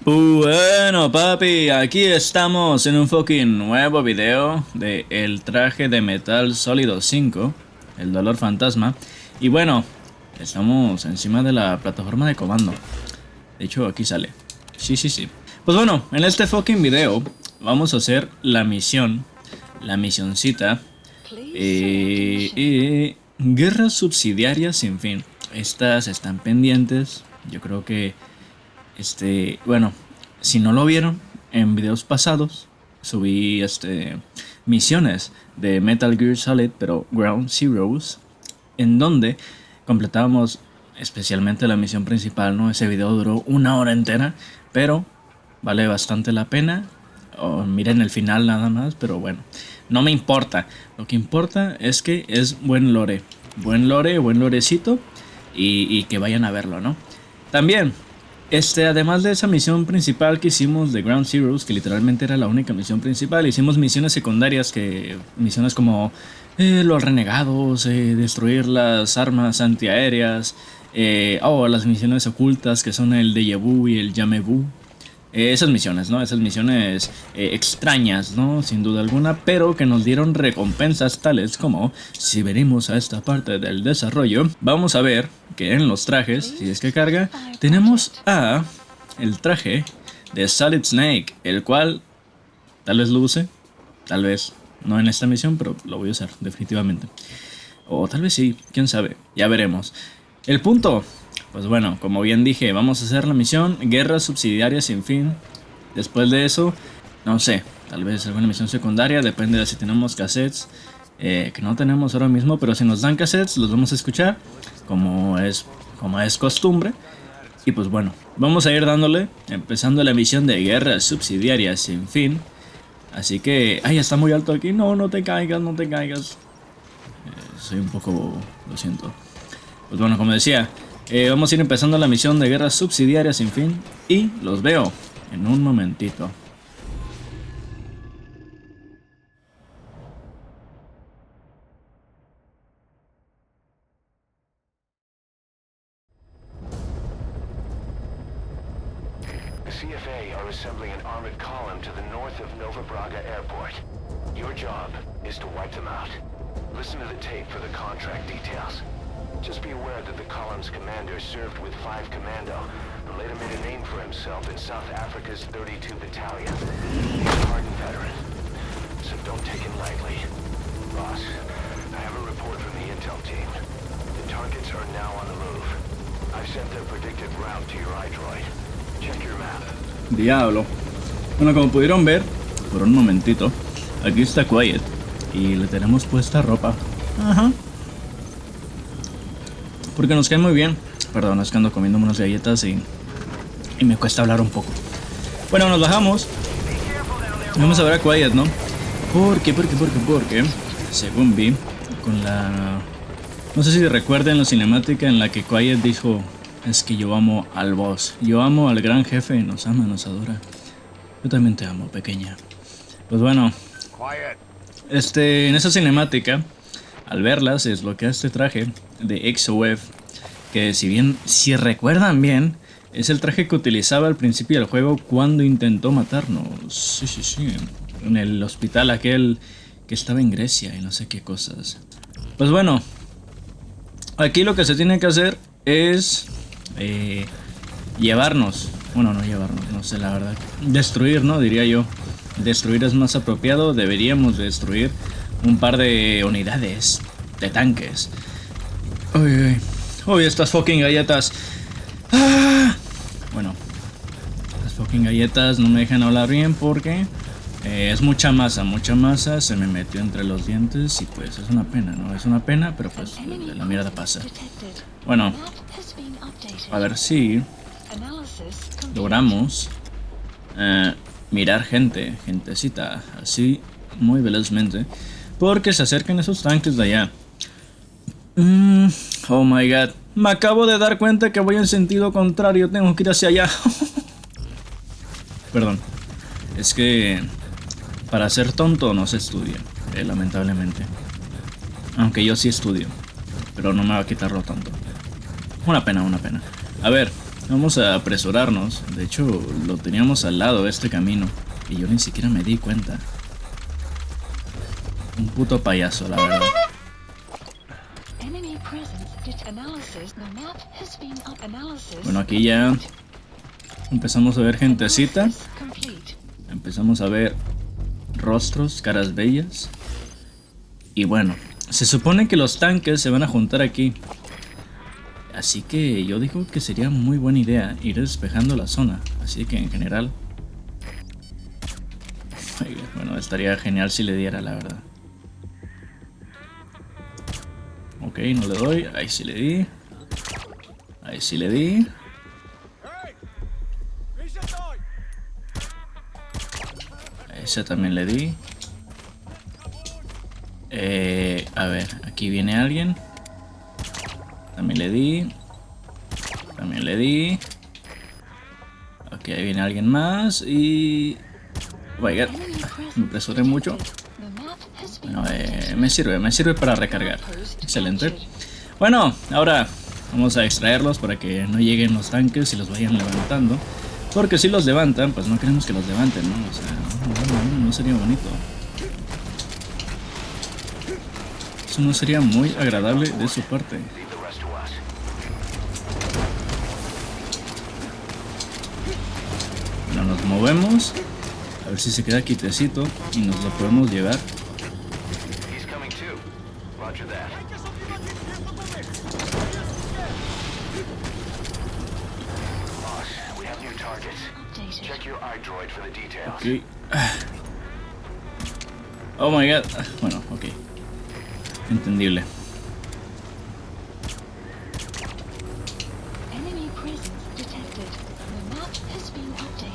Bueno, papi, aquí estamos en un fucking nuevo video de el traje de metal sólido 5, el dolor fantasma. Y bueno, estamos encima de la plataforma de comando. De hecho, aquí sale. Sí. Pues bueno, en este fucking video vamos a hacer la misión, la misioncita. Guerra Subsidiaria Sin Fin. Estas están pendientes. Yo creo que bueno, si no lo vieron, en videos pasados subí misiones de Metal Gear Solid, pero Ground Zeroes, en donde completábamos especialmente la misión principal, ¿no? Ese video duró 1 hora entera, pero vale bastante la pena. Miren el final nada más, pero bueno, no me importa. Lo que importa es que es buen lore, buen lorecito, y que vayan a verlo, ¿no? También además de esa misión principal que hicimos de Ground Zeroes, que literalmente era la única misión principal, hicimos misiones secundarias, misiones como los renegados, destruir las armas antiaéreas, las misiones ocultas que son el déjà vu y el jamais vu. Esas misiones, ¿no? Esas misiones extrañas, ¿no? Sin duda alguna, pero que nos dieron recompensas tales como, si venimos a esta parte del desarrollo, vamos a ver que en los trajes, si es que carga, tenemos el traje de Solid Snake, el cual tal vez lo use, tal vez no en esta misión, pero lo voy a usar definitivamente. O tal vez sí, quién sabe, ya veremos. El punto, pues bueno, como bien dije, vamos a hacer la misión Guerra Subsidiaria Sin Fin. Después de eso, no sé, tal vez alguna misión secundaria, depende de si tenemos cassettes, que no tenemos ahora mismo, pero si nos dan cassettes los vamos a escuchar, como es costumbre. Y pues bueno, vamos a ir dándole, empezando la misión de Guerra Subsidiaria Sin Fin. Así que, ay, está muy alto aquí, no te caigas. Soy un poco, lo siento. Pues bueno, como decía, vamos a ir empezando la misión de Guerra Subsidiaria Sin Fin y los veo en un momentito. The CFA are assembling an armored column to the north of Nova Braga Airport. Your job is to wipe them out. Listen to the tape for the contract details. Just be aware that the column's commander served with 5 Commando and later made a name for himself in South Africa's 32 Battalion. He's a hardened veteran, so don't take him lightly. Boss, I have a report from the intel team. The targets are now on the move. I've sent their predicted route to your iDroid. Check your map. Diablo. Bueno, como pudieron ver, por un momentito, aquí está Quiet y le tenemos puesta ropa. Ajá. Porque nos cae muy bien. Perdón, es que ando comiendo unas galletas y me cuesta hablar un poco. Bueno, nos bajamos. Vamos a ver a Quiet, ¿no? Porque según vi con la... No sé si recuerden la cinemática en la que Quiet dijo: es que yo amo al boss, yo amo al gran jefe, nos ama, nos adora. Yo también te amo, pequeña. Pues bueno, en esa cinemática, al verla, se desbloquea este traje de XOF, que si recuerdan bien, es el traje que utilizaba al principio del juego cuando intentó matarnos. Sí, en el hospital aquel que estaba en Grecia y no sé qué cosas. Pues bueno, aquí lo que se tiene que hacer es llevarnos. Bueno, no llevarnos, no sé la verdad. Destruir, ¿no? Diría yo. Destruir es más apropiado. Deberíamos destruir un par de unidades de tanques. Uy, estas fucking galletas. Bueno, las fucking galletas no me dejan hablar bien porque es mucha masa, se me metió entre los dientes y pues es una pena, ¿no? Es una pena, pero pues la mierda pasa. Bueno, a ver si logramos mirar gentecita, así muy velozmente, porque se acercan esos tanques de allá. Oh my god, me acabo de dar cuenta que voy en sentido contrario, tengo que ir hacia allá. Perdón, es que para ser tonto no se estudia, lamentablemente. Aunque yo sí estudio, pero no me va a quitarlo tanto. Una pena. A ver, Vamos a apresurarnos. De hecho, lo teníamos al lado este camino. Y yo ni siquiera me di cuenta. Un puto payaso, la verdad. Bueno, aquí ya empezamos a ver gentecita. Empezamos a ver rostros, caras bellas. Y bueno, se supone que los tanques se van a juntar aquí. Así que yo digo que sería muy buena idea ir despejando la zona. Así que en general... Bueno, estaría genial si le diera, la verdad. Ok, no le doy. Ahí sí le di. Ahí sí le di. A ese también le di. A ver, aquí viene alguien. También le di. También le di. Ok, ahí viene alguien más. Y... Oh my God. Me apresuré mucho. Bueno, me sirve para recargar. Excelente. Bueno, ahora vamos a extraerlos para que no lleguen los tanques y los vayan levantando. Porque si los levantan, pues no queremos que los levanten, ¿no? O sea, no sería bonito. Eso no sería muy agradable de su parte. Bueno, nos movemos. A ver si se queda quietecito y nos lo podemos llevar. Okay. Oh my God. Bueno, ok. Entendible.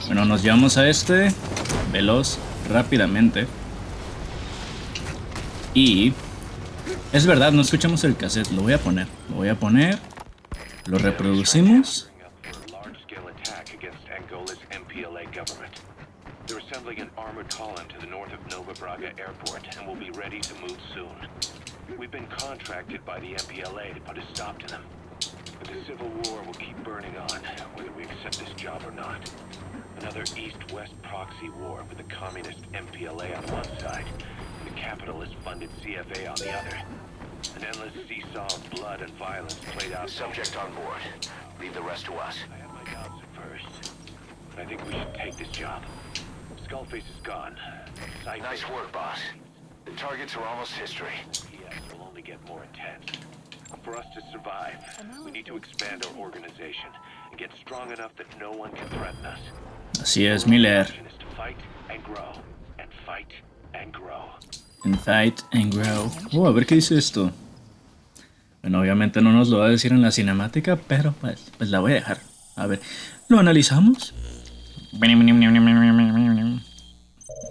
Bueno, nos llevamos a este veloz rápidamente. Y es verdad, no escuchamos el cassette. Lo voy a poner. Lo reproducimos. They're assembling an armored column to the north of Nova Braga Airport and will be ready to move soon. We've been contracted by the MPLA to put a stop to them. But the civil war will keep burning on, whether we accept this job or not. Another east-west proxy war with the communist MPLA on one side and the capitalist-funded CFA on the other. An endless seesaw of blood and violence played out. Subject on board. Leave the rest to us. I have my doubts at first, but I think we should take this job. Skullface is gone. Nice work, boss. The targets are almost history. Yes, will only get more intense. For us to survive, we need to expand our organization and get strong enough that no one can threaten us. Así es, Miller. Fight and grow, and fight and grow. And fight and grow. A ver qué dice esto. Bueno, obviamente no nos lo va a decir en la cinemática, pero pues la voy a dejar. A ver, ¿lo analizamos?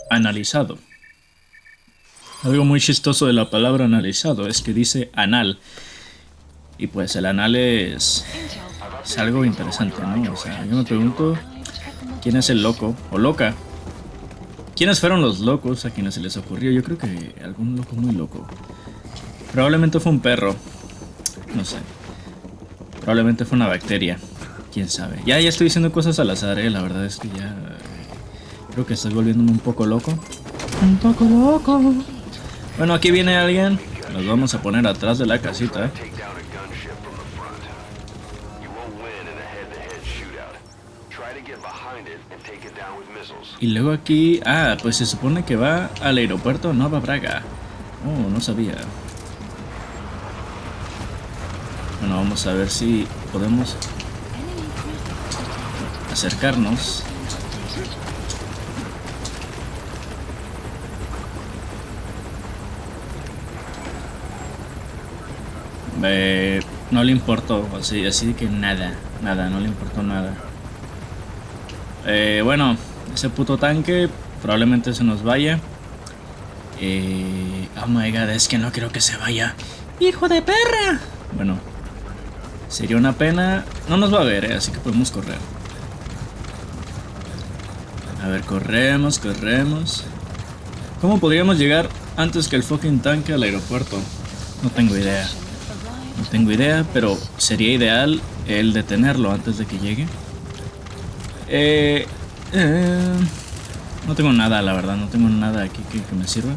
Analizado. Algo muy chistoso de la palabra analizado es que dice anal. Y pues el anal es algo interesante, ¿no? O sea, yo me pregunto quién es el loco o loca. ¿Quiénes fueron los locos a quienes se les ocurrió? Yo creo que algún loco muy loco. Probablemente fue un perro. No sé. Probablemente fue una bacteria. Quién sabe. Ya estoy diciendo cosas al azar, la verdad es que ya creo que estoy volviéndome un poco loco. Un poco loco. Bueno, aquí viene alguien. Nos vamos a poner atrás de la casita. Y luego aquí... Ah, pues se supone que va al aeropuerto Nova Braga. Oh, no sabía. Bueno, vamos a ver si podemos acercarnos. No le importó, así que nada, no le importó nada. Bueno, ese puto tanque probablemente se nos vaya. Oh my God, es que no quiero que se vaya. ¡Hijo de perra! Bueno, sería una pena. No nos va a ver, así que podemos correr. A ver, corremos. ¿Cómo podríamos llegar antes que el fucking tanque al aeropuerto? No tengo idea, pero sería ideal el detenerlo antes de que llegue. No tengo nada, la verdad, no tengo nada aquí que me sirva.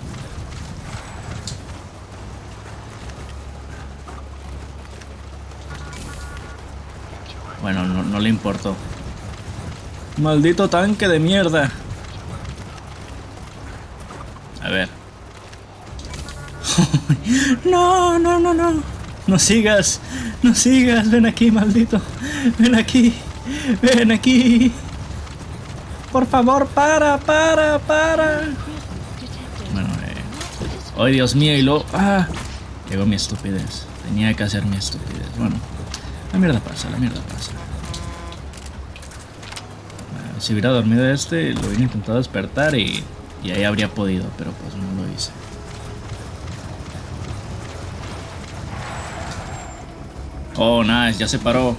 Bueno, no le importó. Maldito tanque de mierda. A ver. No. No sigas. No sigas. Ven aquí, maldito. Ven aquí. Ven aquí. Por favor, para. Bueno, ay, Dios mío, y luego... llegó mi estupidez. Tenía que hacer mi estupidez. Bueno, la mierda pasa. Si hubiera dormido lo hubiera intentado despertar y ahí habría podido, pero pues no lo hice. Oh, nice, ya se paró.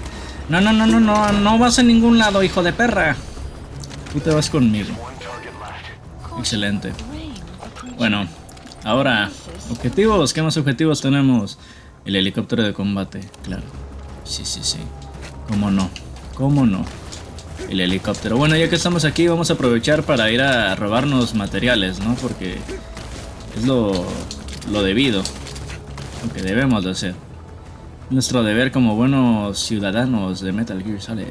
No vas a ningún lado, hijo de perra. Tú te vas conmigo. Excelente. Bueno, ahora, objetivos. ¿Qué más objetivos tenemos? El helicóptero de combate, claro. Sí. ¿Cómo no? El helicóptero. Bueno, ya que estamos aquí, vamos a aprovechar para ir a robarnos materiales, ¿no? Porque es lo debido, lo que debemos de hacer. Nuestro deber como buenos ciudadanos de Metal Gear Solid.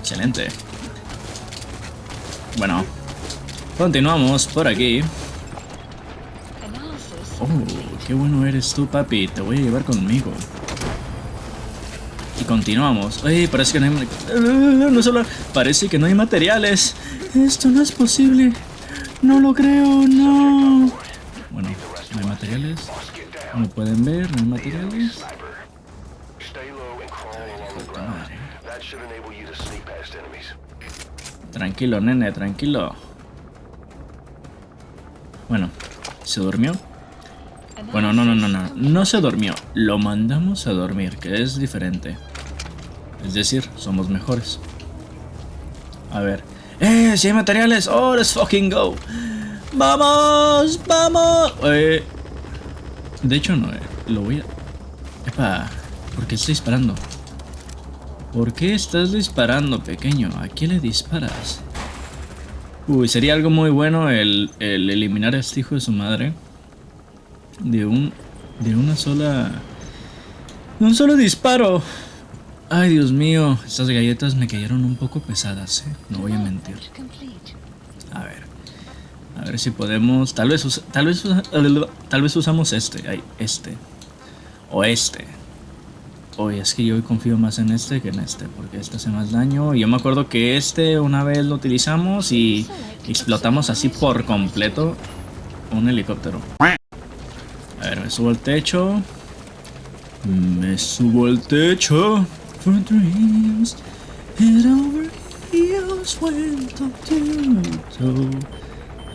Excelente. Bueno, continuamos por aquí. Oh, qué bueno eres tú, papi. Te voy a llevar conmigo. Y continuamos. Ay, parece que no hay... No solo... Parece que no hay materiales. Esto no es posible. No lo creo, no. Bueno, no hay materiales. Como pueden ver, no hay materiales. Tranquilo, nene, tranquilo. Bueno, ¿se durmió? Bueno, no se durmió. Lo mandamos a dormir, que es diferente. Es decir, somos mejores. A ver. Si hay materiales. Oh, let's fucking go. Vamos. De hecho, no. Lo voy a... Epa. ¿Por qué estoy disparando? ¿Por qué estás disparando, pequeño? ¿A quién le disparas? Uy, sería algo muy bueno el eliminar a este hijo de su madre. De un solo disparo. Ay, Dios mío, estas galletas me cayeron un poco pesadas, no voy a mentir. A ver si podemos, tal vez usamos este. O este. Oye, es que yo confío más en este que en este, porque este hace más daño. Y yo me acuerdo que una vez lo utilizamos y explotamos así por completo un helicóptero. A ver, me subo al techo. For dreams, head over heels, went up to.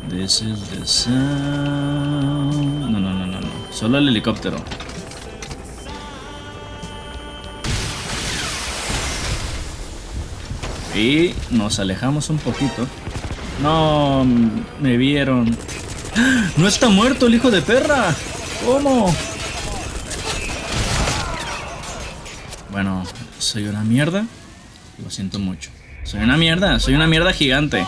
This is the sound. No. Solo el helicóptero. Y nos alejamos un poquito. No, me vieron. ¡No está muerto el hijo de perra! ¿Cómo? Bueno, soy una mierda. Lo siento mucho. Soy una mierda gigante.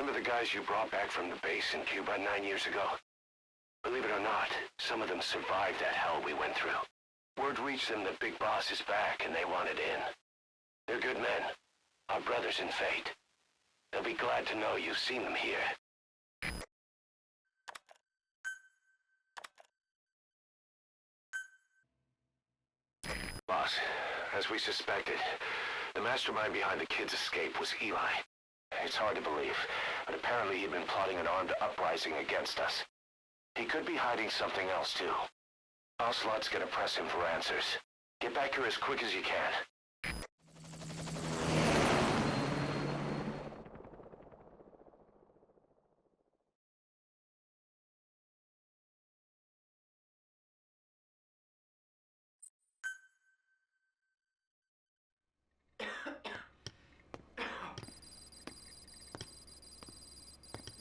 Remember the guys you brought back from the base in Cuba 9 years ago? Believe it or not, some of them survived that hell we went through. Word reached them that Big Boss is back and they wanted in. They're good men, our brothers in fate. They'll be glad to know you've seen them here. Boss, as we suspected, the mastermind behind the kid's escape was Eli. It's hard to believe, but apparently he'd been plotting an armed uprising against us. He could be hiding something else too. Ocelot's gonna press him for answers. Get back here as quick as you can.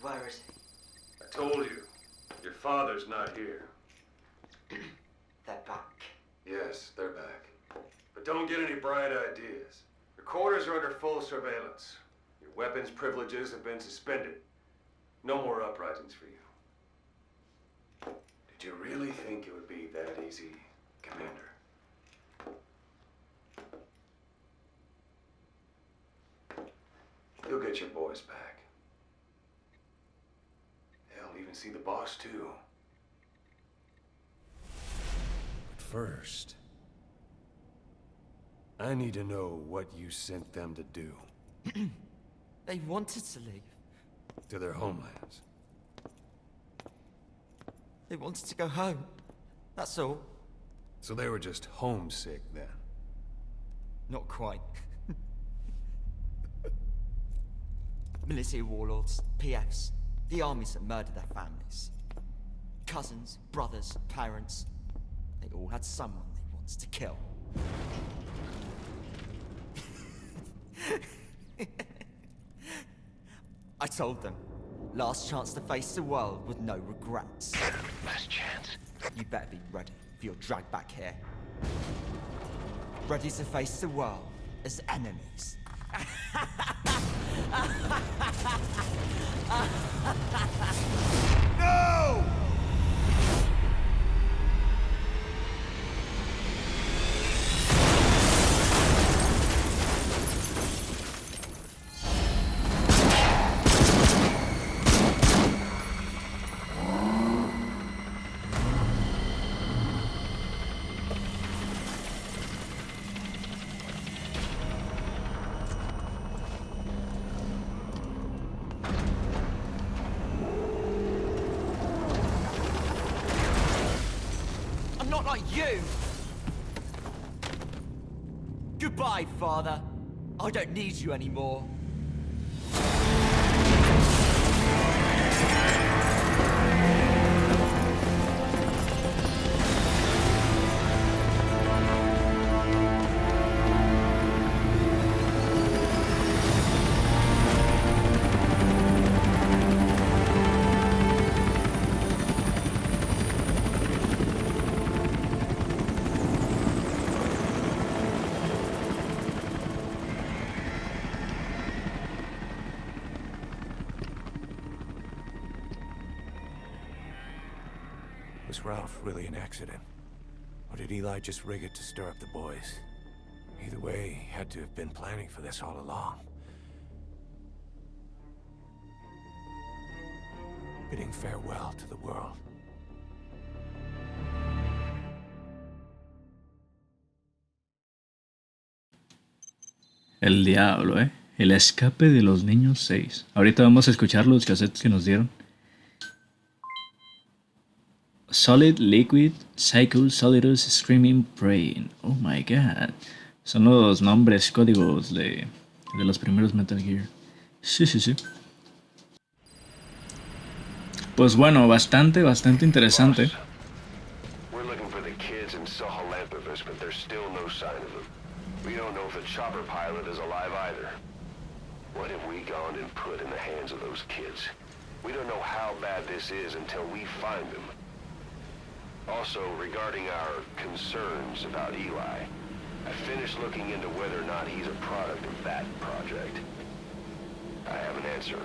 Where is he? I told you, your father's not here. They're back. Yes, they're back. But don't get any bright ideas. Your quarters are under full surveillance. Your weapons privileges have been suspended. No more uprisings for you. Did you really think it would be that easy, Commander? You'll get your boys back. They'll even see the boss, too. But first, I need to know what you sent them to do. They wanted to leave. To their homelands. They wanted to go home. That's all. So they were just homesick then? Not quite. Military warlords, PFs, the armies that murdered their families. Cousins, brothers, parents. They all had someone they wanted to kill. I told them, last chance to face the world with no regrets. Last chance. You better be ready for your drag back here. Ready to face the world as enemies. No! Not like you! Goodbye, Father. I don't need you anymore. Was Ralph really an accident? Or did Eli just rig it to stir up the boys? Either way, he had to have been planning for this all along. Bidding farewell to the world. El diablo, El escape de los niños 6. Ahorita vamos a escuchar los cassettes que nos dieron. Solid, Liquid, Psycho, Solidus, Screaming, Praying. Oh my god. Son los nombres códigos de los primeros Metal Gear. Sí. Pues bueno, bastante interesante. We're looking for the kids in Sahalanthropus, but there's still no sign of them. We don't know if the chopper pilot is alive either. What have we gone and put in the hands of those kids? We don't know how bad this is until we find them. Also, regarding our concerns about Eli, I finished looking into whether or not he's a product of that project. I have an answer.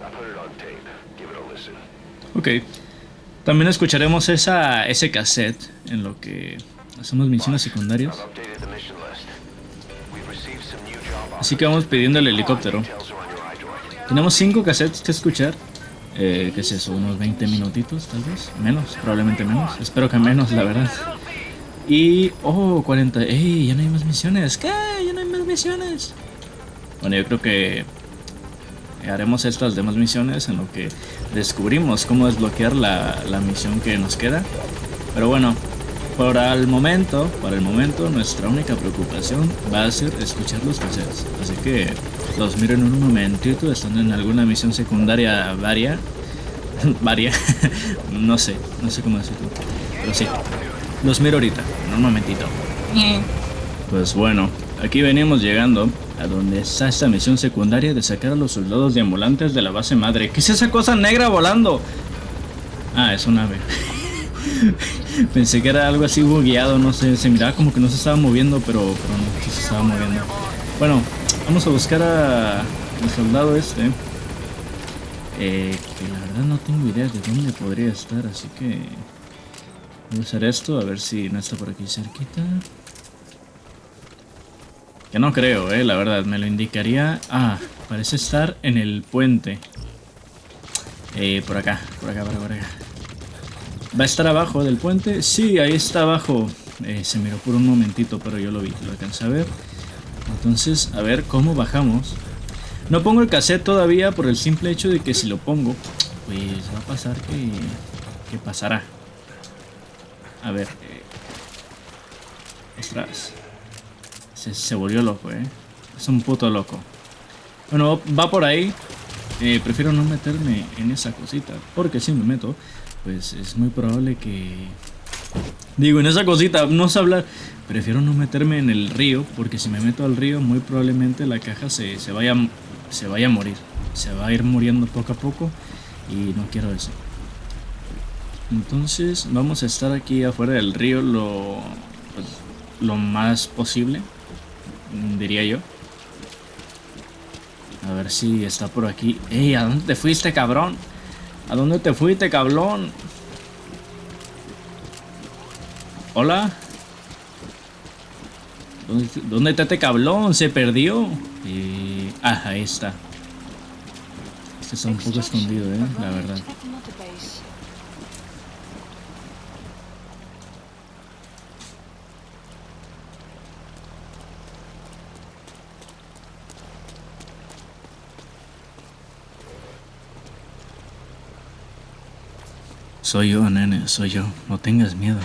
I put it on tape. Give it a listen. Ok. También escucharemos ese cassette en lo que hacemos misiones secundarias. I've updated the mission list. We've received some new job Así que vamos pidiendo el helicóptero. details are on your iDroid. Tenemos 5 cassettes que escuchar. ¿Qué es eso? Unos 20 minutitos, tal vez. Menos, probablemente menos. Espero que menos, la verdad. Y... Oh, 40... ¡Ey! Ya no hay más misiones. ¿Qué? Ya no hay más misiones. Bueno, yo creo que haremos estas demás misiones en lo que descubrimos cómo desbloquear la misión que nos queda. Pero bueno, para el momento, nuestra única preocupación va a ser escuchar los cassettes. Así que los miro en un momentito, están en alguna misión secundaria varia. no sé cómo decirlo. Pero sí, los miro ahorita, en un momentito. Pues bueno, aquí venimos llegando a donde está esta misión secundaria de sacar a los soldados deambulantes de la base madre. ¿Qué es esa cosa negra volando? Ah, es un ave. Pensé que era algo así bugueado, no sé, se miraba como que no se estaba moviendo, pero no, sí se estaba moviendo. Bueno, vamos a buscar a el soldado este. Que la verdad no tengo idea de dónde podría estar, así que voy a usar esto, a ver si no está por aquí cerquita. Que no creo, la verdad, me lo indicaría. Ah, parece estar en el puente. Por acá. ¿Va a estar abajo del puente? Sí, ahí está abajo. Se miró por un momentito, pero yo lo vi, lo alcancé a ver. Entonces, a ver cómo bajamos. No pongo el cassette todavía por el simple hecho de que si lo pongo, pues va a pasar que pasará. A ver. Ostras. Se volvió loco, Es un puto loco. Bueno, va por ahí. Prefiero no meterme en esa cosita, porque si me meto, pues es muy probable que... Digo, en esa cosita, no sé hablar. Prefiero no meterme en el río, porque si me meto al río, muy probablemente la caja se vaya a morir. Se va a ir muriendo poco a poco, y no quiero eso. Entonces, vamos a estar aquí afuera del río lo más posible, diría yo. A ver si está por aquí. ¡Ey! ¿A dónde te fuiste, cabrón? ¿A dónde te fuiste, cabrón? ¿Hola? ¿Dónde está este cabrón? ¿Se perdió? Ahí está. Este está un poco escondido, la verdad. Soy yo, nene, soy yo. No tengas miedo.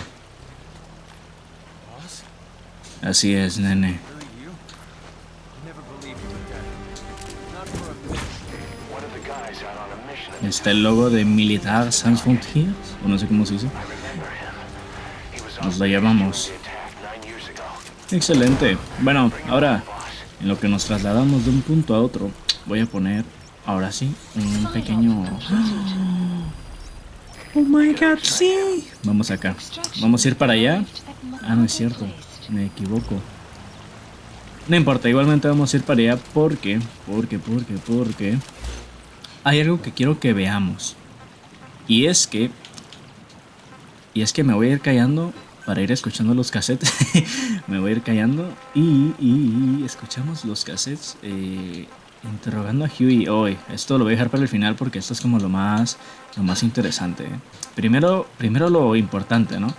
Así es, nene. Está el logo de Militar Sans Frontières, o no sé cómo se dice. Nos lo llevamos. Excelente. Bueno, ahora, en lo que nos trasladamos de un punto a otro, voy a poner, ahora sí, un pequeño... Oh my god, sí. Vamos acá. Vamos a ir para allá. Ah, no es cierto. Me equivoco. No importa, igualmente vamos a ir para allá porque hay algo que quiero que veamos. Y es que me voy a ir callando para ir escuchando los cassettes. Me voy a ir callando y escuchamos los cassettes interrogando a Huey hoy. Esto lo voy a dejar para el final porque esto es como lo más interesante. Primero lo importante, ¿no?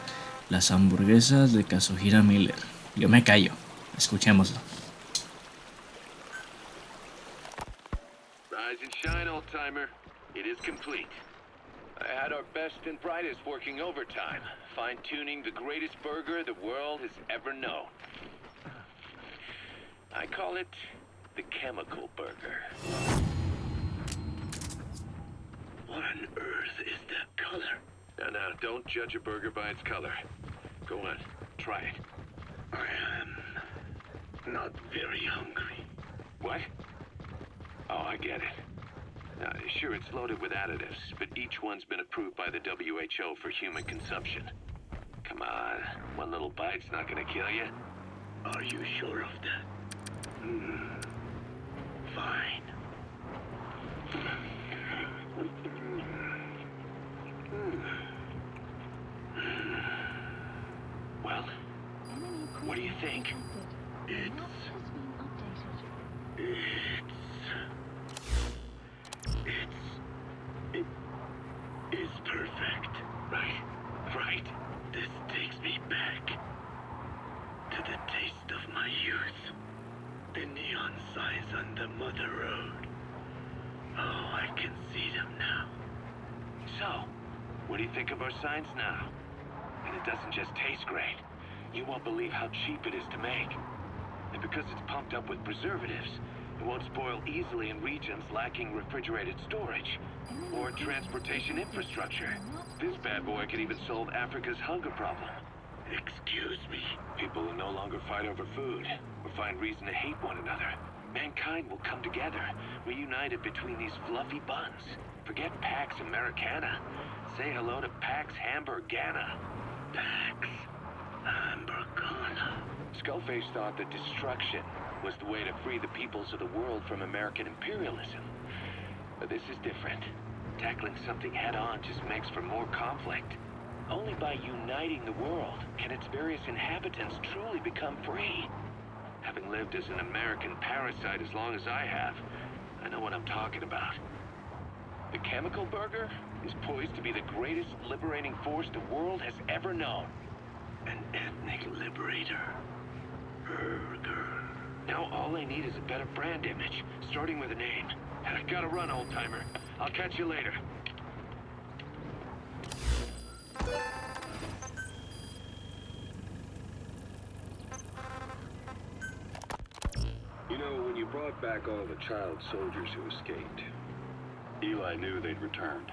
Las hamburguesas de Kazuhira Miller. Yo me callo. Escuchémoslo. Rise and shine, old timer. It is complete. I had our best and brightest working overtime, fine-tuning the greatest burger the world has ever known. I call it the chemical burger. What on earth is that color? Now, don't judge a burger by its color. Go on, try it. I am not very hungry. What? Oh, I get it. Sure, it's loaded with additives, but each one's been approved by the WHO for human consumption. Come on, one little bite's not gonna kill you. Are you sure of that? Fine. What do you think? It's perfect. Right. This takes me back to the taste of my youth. The neon signs on the Mother Road. Oh, I can see them now. So, what do you think of our signs now? And it doesn't just taste great. You won't believe how cheap it is to make. And because it's pumped up with preservatives, it won't spoil easily in regions lacking refrigerated storage or transportation infrastructure. This bad boy could even solve Africa's hunger problem. Excuse me. People will no longer fight over food or find reason to hate one another. Mankind will come together, reunited between these fluffy buns. Forget Pax Americana. Say hello to Pax Hamburgana. Pax Hamburgana. Skullface thought that destruction was the way to free the peoples of the world from American imperialism. But this is different. Tackling something head-on just makes for more conflict. Only by uniting the world can its various inhabitants truly become free. Having lived as an American parasite as long as I have, I know what I'm talking about. The chemical burger is poised to be the greatest liberating force the world has ever known. An ethnic liberator. Burger. Now all I need is a better brand image, starting with a name. I gotta run, old-timer. I'll catch you later. You know, when you brought back all the child soldiers who escaped, Eli knew they'd returned.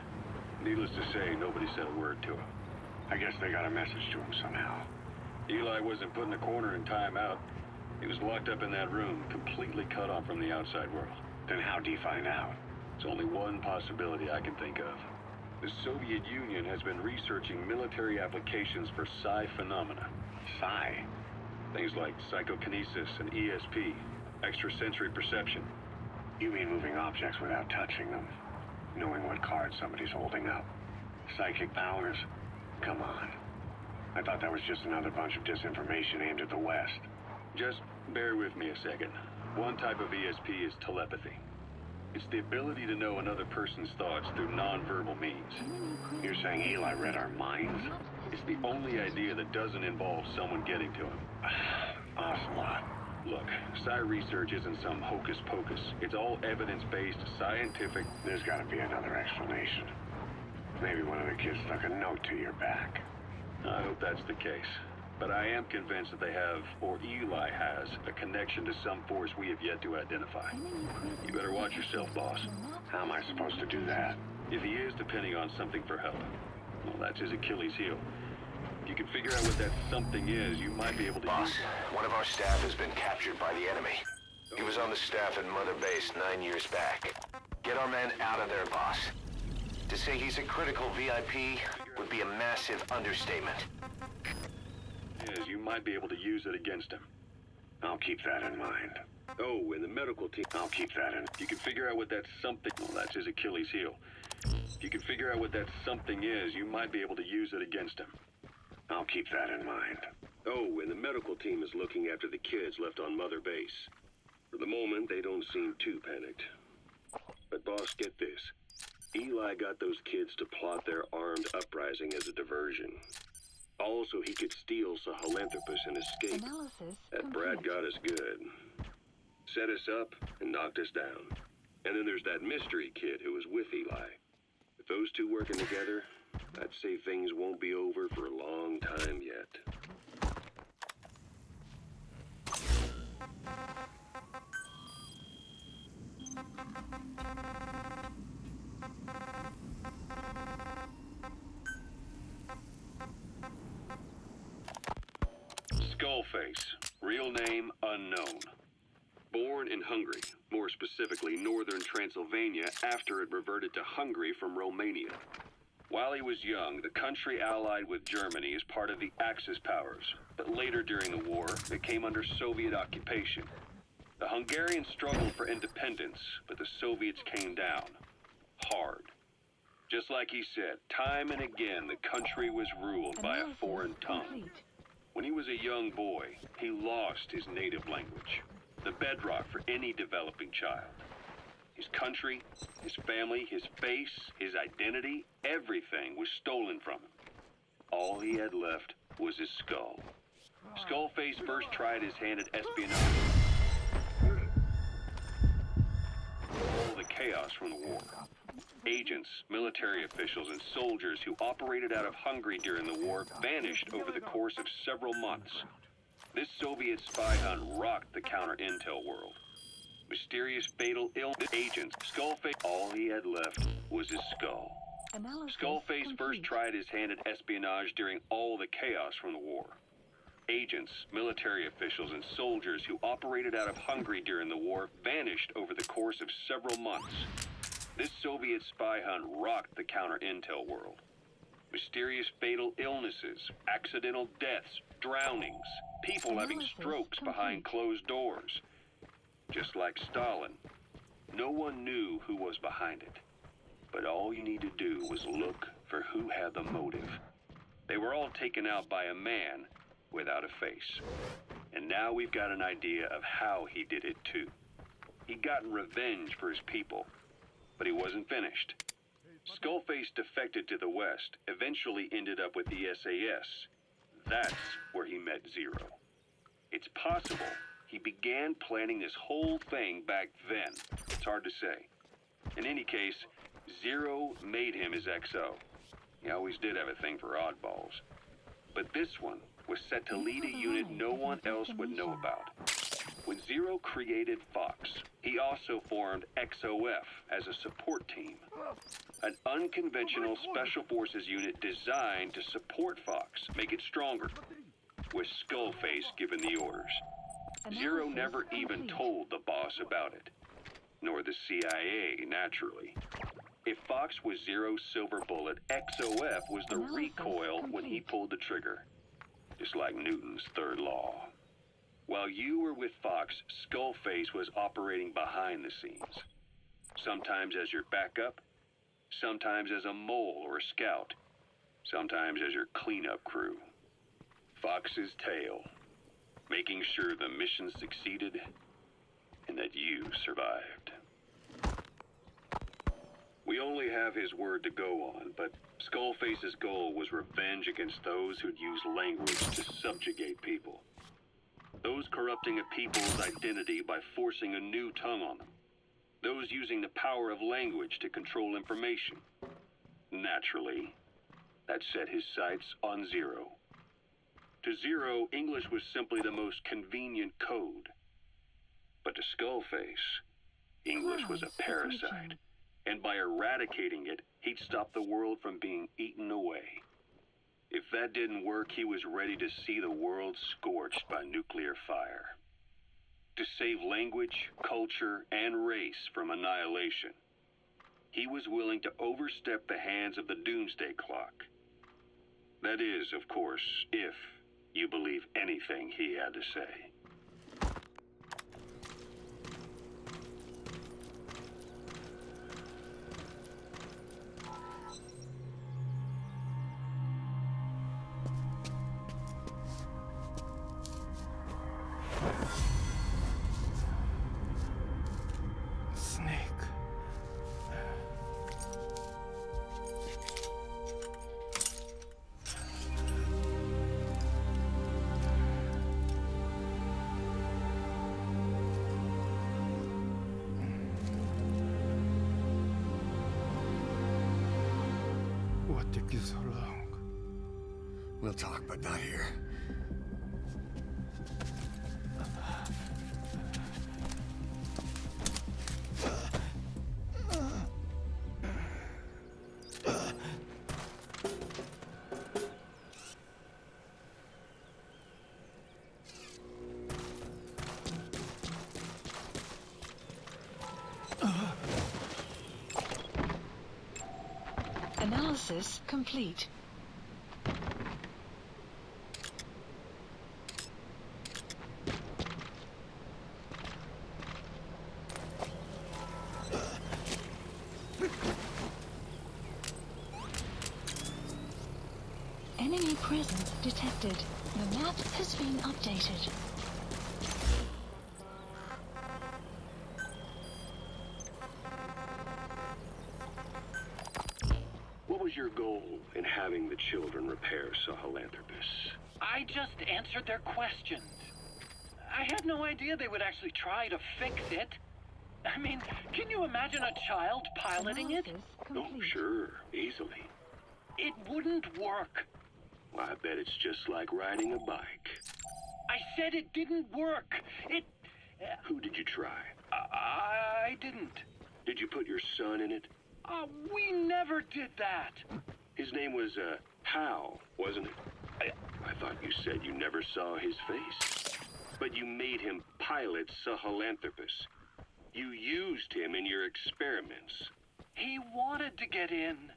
Needless to say, nobody said a word to him. I guess they got a message to him somehow. Eli wasn't put in a corner in time out. He was locked up in that room, completely cut off from the outside world. Then how'd he find out? There's only one possibility I can think of. The Soviet Union has been researching military applications for psi phenomena. Psi? Things like psychokinesis and ESP, extrasensory perception. You mean moving objects without touching them? Knowing what cards somebody's holding up? Psychic powers? Come on. I thought that was just another bunch of disinformation aimed at the West. Just bear with me a second. One type of ESP is telepathy. It's the ability to know another person's thoughts through nonverbal means. You're saying Eli read our minds? It's the only idea that doesn't involve someone getting to him. Ocelot. Look, psi research isn't some hocus pocus. It's all evidence-based, scientific. There's gotta be another explanation. Maybe one of the kids stuck a note to your back. I hope that's the case. But I am convinced that they have, or Eli has, a connection to some force we have yet to identify. You better watch yourself, boss. How am I supposed to do that? If he is depending on something for help, well, that's his Achilles heel. If you can figure out what that something is, you might be able to Boss, use it. one of our staff has been captured by the enemy. He was on the staff at Mother Base 9 years back. Get our men out of there, boss. To say he's a critical VIP would be a massive understatement. Is you might be able to use it against him. I'll keep that in mind. Oh, and the medical team. I'll keep that in. If you can figure out what that something, well, that's his Achilles heel. If you can figure out what that something is, you might be able to use it against him. I'll keep that in mind. Oh, and the medical team is looking after the kids left on Mother Base. For the moment, they don't seem too panicked. But boss, get this. Eli got those kids to plot their armed uprising as a diversion. Also, he could steal Sahelanthropus and escape. That Brad got us good. Set us up and knocked us down. And then there's that mystery kid who was with Eli. With those two working together, I'd say things won't be over for a long time yet. Skullface, real name unknown. Born in Hungary, more specifically northern Transylvania after it reverted to Hungary from Romania. While he was young, the country allied with Germany as part of the Axis powers, but later during the war, it came under Soviet occupation. The Hungarians struggled for independence, but the Soviets came down. Hard. Just like he said, time and again the country was ruled by a foreign tongue. When he was a young boy, he lost his native language, the bedrock for any developing child. His country, his family, his face, his identity, everything was stolen from him. All he had left was his skull. Skullface first tried his hand at espionage. All the chaos from the war. Agents, military officials, and soldiers who operated out of Hungary during the war vanished over the course of several months. This Soviet spy hunt rocked the counter-intel world. Mysterious fatal illness agents, Skullface, all he had left was his skull. Skullface first tried his hand at espionage during all the chaos from the war. Agents, military officials, and soldiers who operated out of Hungary during the war vanished over the course of several months. This Soviet spy hunt rocked the counter-intel world. Mysterious fatal illnesses, accidental deaths, drownings, people having strokes behind closed doors. Just like Stalin, no one knew who was behind it. But all you need to do was look for who had the motive. They were all taken out by a man without a face. And now we've got an idea of how he did it too. He'd gotten revenge for his people, but he wasn't finished. Skullface defected to the West, eventually ended up with the SAS. That's where he met Zero. It's possible he began planning this whole thing back then. It's hard to say. In any case, Zero made him his XO. He always did have a thing for oddballs. But this one was set to lead a unit no one else would know about. When Zero created Fox, he also formed XOF as a support team. An unconventional special forces unit designed to support Fox, make it stronger, with Skullface giving the orders. Zero never even told the boss about it, nor the CIA, naturally. If Fox was Zero's silver bullet, XOF was the recoil when he pulled the trigger, just like Newton's third law. While you were with Fox, Skullface was operating behind the scenes. Sometimes as your backup, sometimes as a mole or a scout, sometimes as your cleanup crew. Fox's tail, making sure the mission succeeded and that you survived. We only have his word to go on, but Skullface's goal was revenge against those who'd use language to subjugate people. Those corrupting a people's identity by forcing a new tongue on them. Those using the power of language to control information. Naturally, that set his sights on Zero. To Zero, English was simply the most convenient code. But to Skullface, English was a parasite. And by eradicating it, he'd stop the world from being eaten away. If that didn't work, he was ready to see the world scorched by nuclear fire. To save language, culture, and race from annihilation, he was willing to overstep the hands of the doomsday clock. That is, of course, if you believe anything he had to say. What took you so long? We'll talk, but not here. Analysis complete. Enemy presence detected. The map has been updated. What was your goal in having the children repair Sahelanthropus? I just answered their questions. I had no idea they would actually try to fix it. I mean, can you imagine a child piloting it? Oh, sure, easily. It wouldn't work. Well, I bet it's just like riding a bike. I said it didn't work. Who did you try? I didn't. Did you put your son in it? We never did that. His name was, Hal, wasn't it? I thought you said you never saw his face. But you made him pilot Sahelanthropus. You used him in your experiments. He wanted to get in.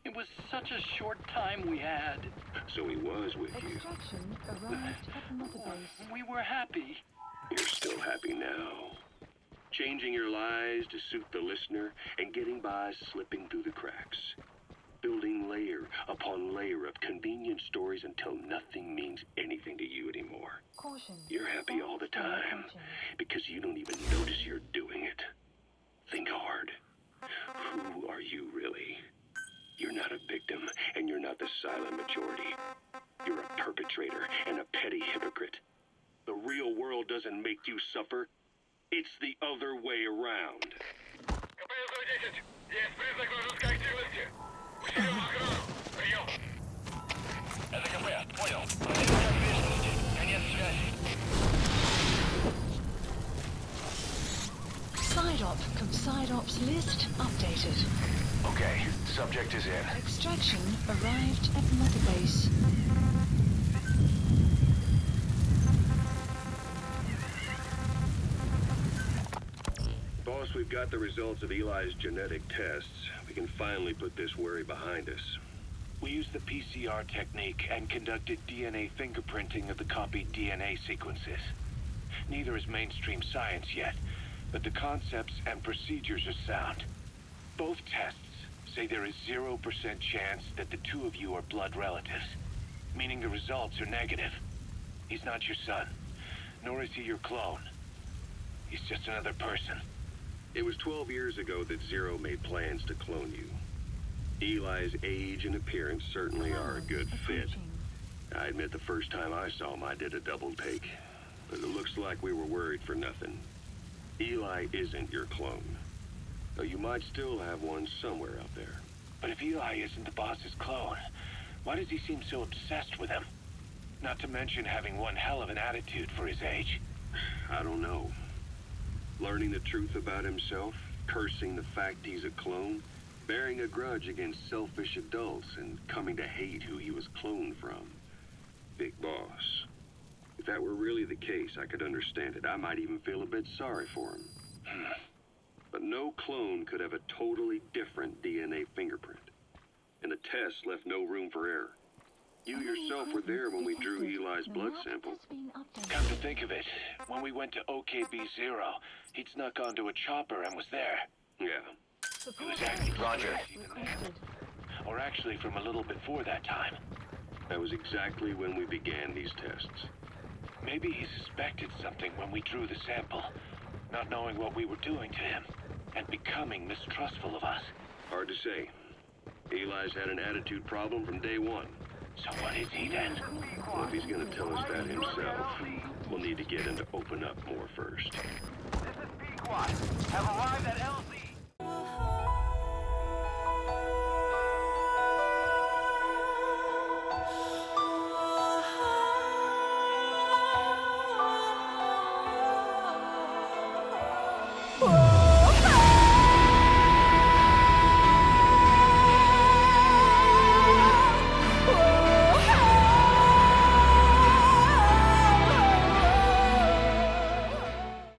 It was such a short time we had. So he was with you. Extraction arrived at Mother Base. We were happy. You're still happy now. Changing your lies to suit the listener and getting by slipping through the cracks. Building layer upon layer of convenient stories until nothing means anything to you anymore. Caution. You're happy all the time because you don't even notice you're doing it. Think hard. Who are you really? You're not a victim, and you're not the silent majority. You're a perpetrator and a petty hypocrite. The real world doesn't make you suffer. It's the other way around. Side ops list updated. Okay, subject is in. Extraction arrived at Mother Base. Boss, we've got the results of Eli's genetic tests. We can finally put this worry behind us. We used the PCR technique and conducted DNA fingerprinting of the copied DNA sequences. Neither is mainstream science yet, but the concepts and procedures are sound. Both tests say there is 0% chance that the two of you are blood relatives, meaning the results are negative. He's not your son, nor is he your clone. He's just another person. It was 12 years ago that Zero made plans to clone you. Eli's age and appearance certainly are a good fit. I admit the first time I saw him, I did a double take. But it looks like we were worried for nothing. Eli isn't your clone. Though you might still have one somewhere out there. But if Eli isn't the boss's clone, why does he seem so obsessed with him? Not to mention having one hell of an attitude for his age. I don't know. Learning the truth about himself, cursing the fact he's a clone, bearing a grudge against selfish adults, and coming to hate who he was cloned from. Big boss. If that were really the case, I could understand it. I might even feel a bit sorry for him. But no clone could have a totally different DNA fingerprint. And the test left no room for error. You yourself were there when we drew Eli's blood sample. Come to think of it, when we went to OKB-0, he'd snuck onto a chopper and was there. Yeah. He was acting Roger. even then. Or actually from a little before that time. That was exactly when we began these tests. Maybe he suspected something when we drew the sample, not knowing what we were doing to him, and becoming mistrustful of us. Hard to say. Eli's had an attitude problem from day one. So what is he then? Well, if he's gonna tell us that himself, we'll need to get him to open up more first. This is Pequot. Have arrived at LZ.